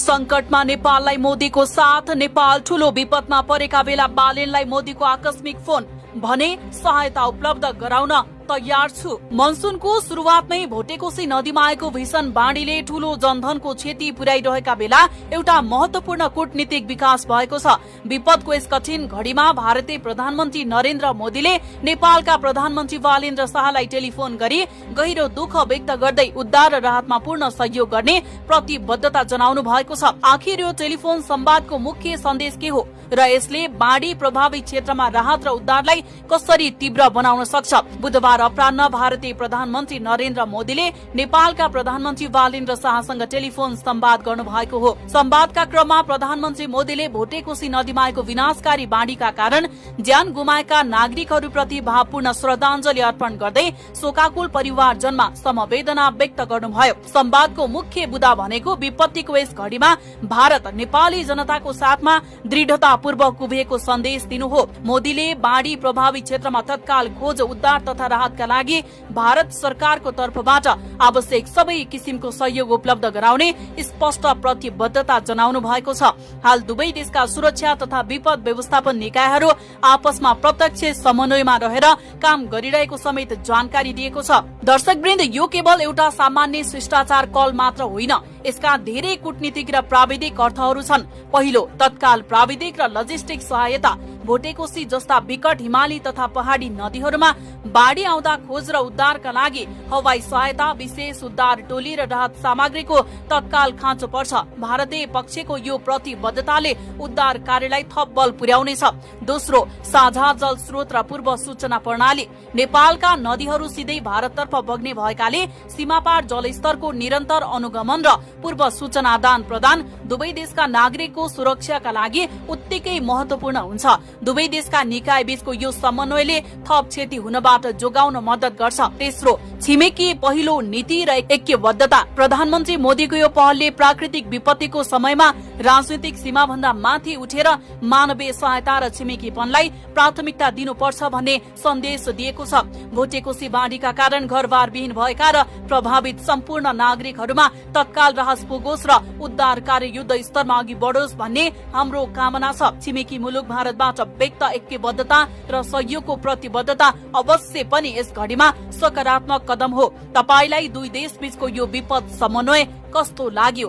संकटमा नेपाललाई मोदीको साथ। नेपाल ठूलो विपदमा परेका बेला बालेनलाई मोदीको आकस्मिक फोन, भने सहायता उपलब्ध गराउन तयार छु। मनसुनको सुरुवातमै भोटेकोशी नदीमा आएको भीषण बाढीले ठूलो जनधनको क्षति पुर्याइरहेका बेला एउटा महत्वपूर्ण कूटनीतिक विकास भएको छ। विपदको यस कठिन घडीमा भारतीय प्रधानमन्त्री नरेन्द्र मोदीले नेपालका प्रधानमन्त्री बालेन्द्र शाहलाई टेलिफोन गरी गहिरो दुःख व्यक्त गर्दै उद्धार र राहतमा पूर्ण सहयोग गर्ने प्रतिबद्धता जनाउनु भएको छ। आखिर यो टेलिफोन संवादको मुख्य सन्देश के हो र यसले बाढी प्रभावित क्षेत्रमा राहत र उद्धारलाई कसरी तीव्र बनाउन सक्छ? बुधबार अपराह्न भारतीय प्रधानमन्त्री नरेन्द्र मोदीले नेपालका प्रधानमन्त्री बालेन्द्र शाहसँग टेलिफोन संवाद गर्नु भएको हो। संवादका क्रममा प्रधानमन्त्री मोदीले भोटेकोशी नदीमा आएको विनाशकारी बाढीका कारण ज्यान गुमाएका नागरिकहरूप्रति भावपूर्ण श्रद्धाञ्जली अर्पण गर्दै शोकाकुल परिवारजनमा समवेदना व्यक्त गर्नुभयो। संवादको मुख्य बुदा भनेको विपत्तिको यस घडीमा भारत नेपाली जनताको साथमा दृढतापूर्वक उभिएको सन्देश दिनु हो। मोदीले बाढी प्रभावित क्षेत्रमा तत्काल खोज, उद्धार तथा राहतका लागि भारत सरकारको तर्फबाट आवश्यक सबै किसिमको सहयोग उपलब्ध गराउने स्पष्ट प्रतिबद्धता जनाउनु भएको छ। हाल दुवै देशका सुरक्षा तथा विपद व्यवस्थापन निकायहरू आपसमा प्रत्यक्ष समन्वयमा रहेर काम गरिरहेको समेत जानकारी दिएको छ। दर्शकवृन्द, यो केवल एउटा सामान्य शिष्टाचार कल मात्र होइन, यसका धेरै कूटनीतिक र प्राविधिक अर्थहरू छन्। पहिलो, तत्काल प्राविधिक र लजिस्टिक सहायता। भोटेकोशी जस्ता विकट हिमाली तथा पहाडी नदीहरूमा बाढी आउँदा खोज र उद्धारका लागि हवाई सहायता, विशेष उद्धार टोली र राहत सामग्रीको तत्काल खाँचो पर्छ। भारतीय पक्षको यो प्रतिबद्धताले उद्धार कार्यलाई थप बल पुर्याउनेछ। दोस्रो, साझा जल स्रोत र पूर्व सूचना प्रणाली। नेपालका नदीहरू सिधै भारततर्फ बग्ने भएकाले सीमापार जलस्तरको निरन्तर अनुगमन र पूर्व सूचना आदान प्रदान दुवै देशका नागरिकको सुरक्षाका लागि उत्तिकै महत्वपूर्ण हुन्छ। दुवै देशका निकाय बीचको यो समन्वयले थप क्षति हुनबाट जोगाउन मद्दत गर्छ। तेस्रो, छिमेकी पहिलो नीति र ऐक्यबद्धता। प्रधानमन्त्री मोदीको यो पहलले प्राकृतिक विपत्तिको समयमा राजनीतिक सीमाभन्दा माथि उठेर मानवीय सहायता र छिमेकीपनलाई प्राथमिकता दिनुपर्छ भन्ने सन्देश दिएको छ। भोटेकोशी बाढीका कारण घरबार विहीन भएका र प्रभावित सम्पूर्ण नागरिकहरूमा तत्काल राहत पुगोस् र उद्धार कार्य युद्ध स्तरमा अघि बढोस् भन्ने हाम्रो कामना छ। छिमेकी मुलुक भारतबाट व्यक्त ऐक्यबद्धता र सहयोगको प्रतिबद्धता अवश्य पनि यस घडीमा सकारात्मक कदम हो। तपाईलाई दुई देश बीचको यो विपद समन्वय कस्तो लाग्यो?